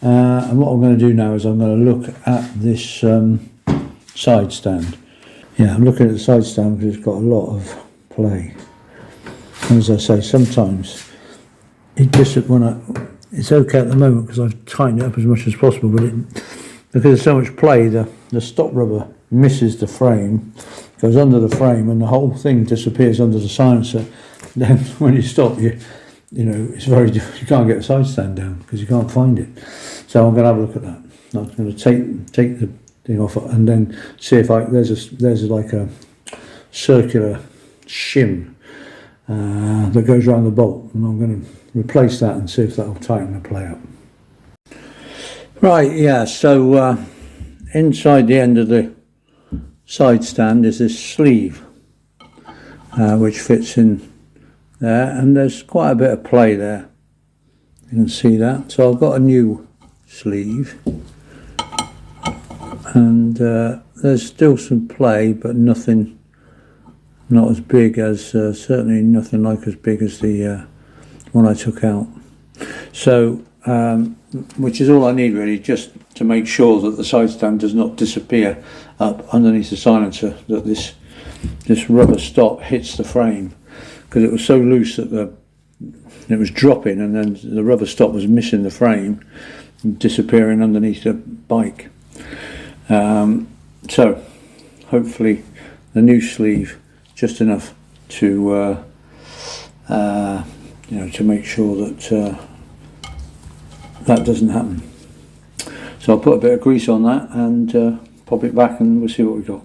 And what I'm going to do now is I'm going to look at this side stand. Yeah, I'm looking at the side stand because it's got a lot of play. And as I say, sometimes it's okay at the moment because I've tightened it up as much as possible, but because there's so much play, the stop rubber misses the frame, goes under the frame, and the whole thing disappears under the silencer. Then when you stop, you know it's very difficult. You can't get the side stand down because you can't find it. So I'm going to have a look at that. I'm going to take the thing off and then see if there's like a circular shim that goes around the bolt, and I'm going to replace that and see if that will tighten the play up. Right, yeah, so inside the end of the side stand is this sleeve which fits in there, and there's quite a bit of play there. You can see that. So I've got a new sleeve, and there's still some play, but nothing, not as big as, certainly nothing like as big as the one I took out. So, which is all I need really, just to make sure that the side stand does not disappear up underneath the silencer, that this rubber stop hits the frame, because it was so loose that it was dropping, and then the rubber stop was missing the frame and disappearing underneath the bike. So hopefully the new sleeve just enough to to make sure that that doesn't happen. So I'll put a bit of grease on that and pop it back, and we'll see what we've got.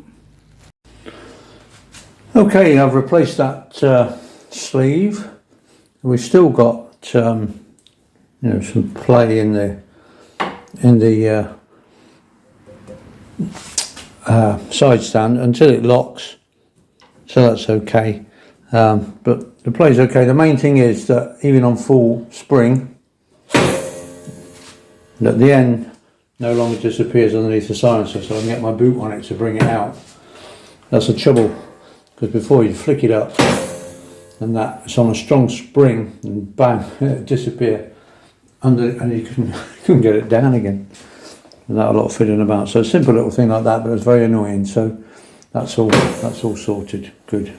Okay, I've replaced that sleeve. We've still got some play in the side stand until it locks, so that's okay. But the play's okay. The main thing is that even on full spring, that the end no longer disappears underneath the silencer, so I can get my boot on it to bring it out. That's the trouble, because before you flick it up and that it's on a strong spring, and bang, it disappear under, and you couldn't get it down again without a lot of fiddling about. So a simple little thing like that, but it's very annoying. So that's all sorted. Good.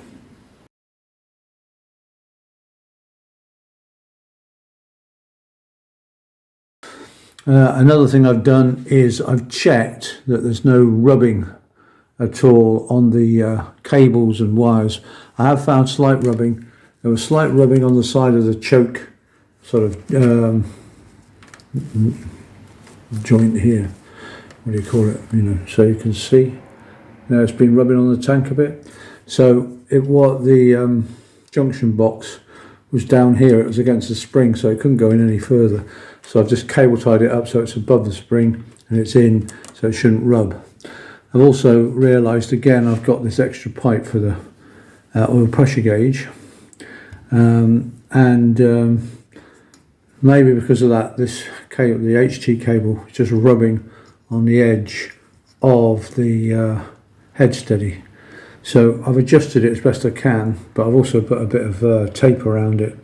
Another thing I've done is I've checked that there's no rubbing at all on the cables and wires. I have found slight rubbing. There was slight rubbing on the side of the choke sort of joint here. What do you call it? So you can see now it's been rubbing on the tank a bit. So the junction box was down here. It was against the spring, so it couldn't go in any further. So I've just cable tied it up so it's above the spring and it's in, so it shouldn't rub. I've also realised again I've got this extra pipe for the oil pressure gauge, and maybe because of that, this cable, the HT cable, is just rubbing on the edge of the head steady. So I've adjusted it as best I can, but I've also put a bit of tape around it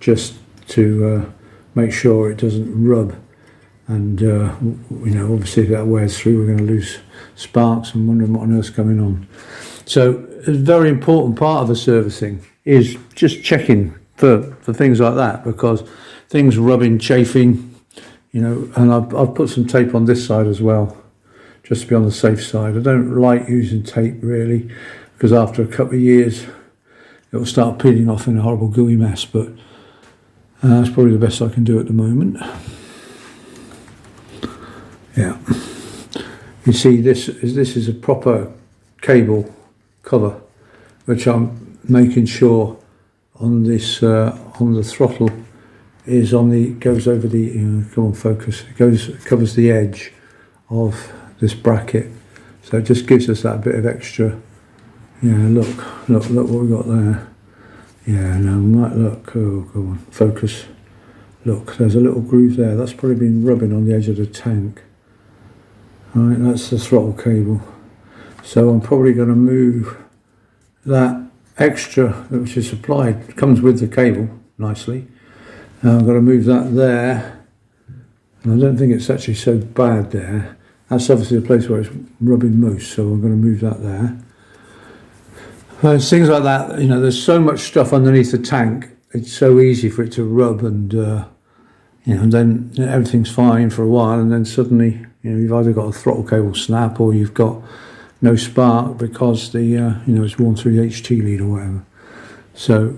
just to make sure it doesn't rub. And obviously if that wears through, we're going to lose sparks and wondering what on earth's going on. So a very important part of the servicing is just checking for things like that, because things rubbing, chafing, and I've put some tape on this side as well, just to be on the safe side. I don't like using tape really, because after a couple of years it will start peeling off in a horrible gooey mess, but that's probably the best I can do at the moment. Yeah, you see this is a proper cable cover, which I'm making sure on this on the throttle is on the, goes over the, come on focus, it covers the edge of this bracket, so it just gives us that bit of extra. Look what we got there. Look, oh go on, focus. Look, there's a little groove there. That's probably been rubbing on the edge of the tank. Right, that's the throttle cable. So I'm probably going to move that extra, which is supplied, comes with the cable nicely. I'm going to move that there And I don't think it's actually so bad there. That's obviously the place where it's rubbing most, so I'm going to move that there. Things like that, you know, there's so much stuff underneath the tank, it's so easy for it to rub, and you know, and then everything's fine for a while, and then suddenly, you know, you've either got a throttle cable snap or you've got no spark because the you know, it's worn through the HT lead or whatever. So,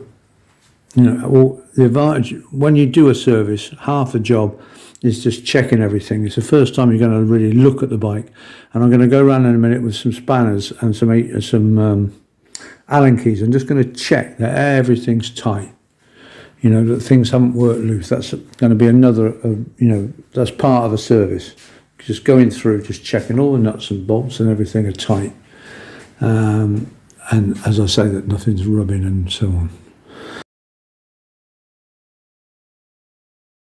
you know, well, the advantage when you do a service, half the job is just checking everything. It's the first time you're going to really look at the bike, and I'm going to go around in a minute with some spanners and some Allen keys. I'm just going to check that everything's tight. You know, that things haven't worked loose. That's going to be another, you know, that's part of the service. Just going through, just checking all the nuts and bolts and everything are tight. And as I say, that nothing's rubbing and so on.